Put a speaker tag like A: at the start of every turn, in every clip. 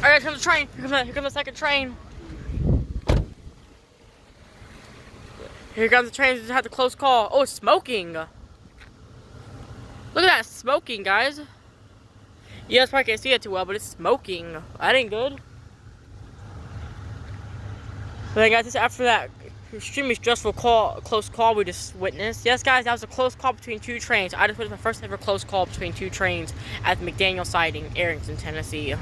A: Alright, here comes the train. Here comes the second train. Here comes the train. Just had the close call. Oh, it's smoking. Look at that smoking, guys. You guys probably can't see it too well, but it's smoking. That ain't good. But then, guys, this after that extremely stressful close call we just witnessed. Yes, guys, that was a close call between two trains. I just witnessed my first ever close call between two trains at the McDaniel siding, Arrington, Tennessee.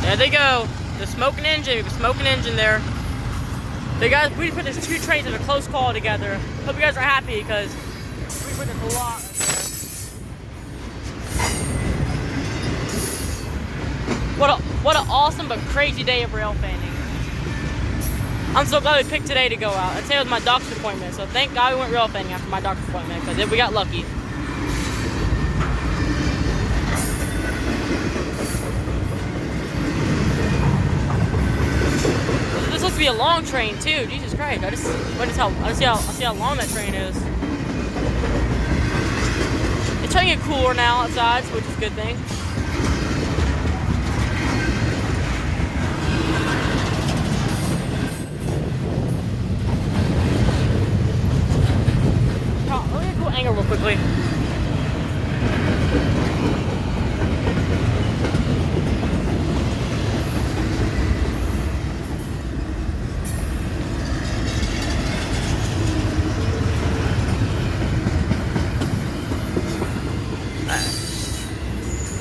A: There they go. The smoking engine there. So guys, we put these two trains in a close call together. Hope you guys are happy because we put this a lot right there. What an awesome but crazy day of rail fanning. I'm so glad we picked today to go out. Today was my doctor's appointment, so thank God we went rail fanning after my doctor's appointment because we got lucky. This looks to be a long train too. Jesus Christ! I see how long that train is. It's trying to get cooler now outside, which is a good thing. Let me get a cool angle real quickly.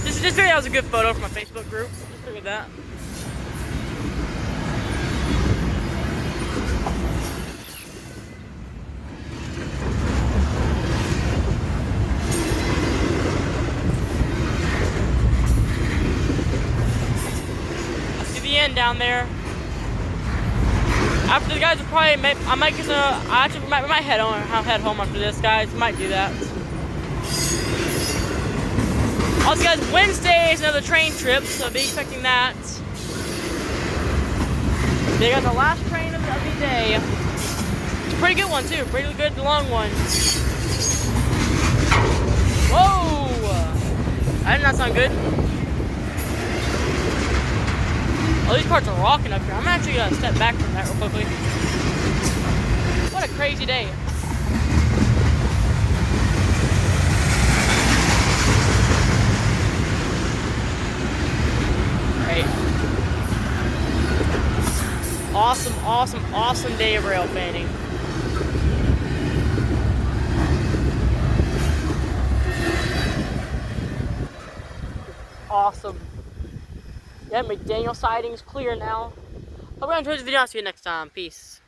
A: This video was a good photo for my Facebook group. Just look at that. I see the end down there. After the guys will probably I might head home after this, guys. Might do that. Also, guys, Wednesday is another train trip, so be expecting that. They got the last train of the day. It's a pretty good one, too. Pretty good, long one. Whoa! That did not sound good. Oh, these parts are rocking up here. I'm actually going to step back from that real quickly. What a crazy day. Awesome day of rail fanning. Awesome. Yeah, McDaniel siding's clear now. Hope you enjoyed this video. I'll see you next time. Peace.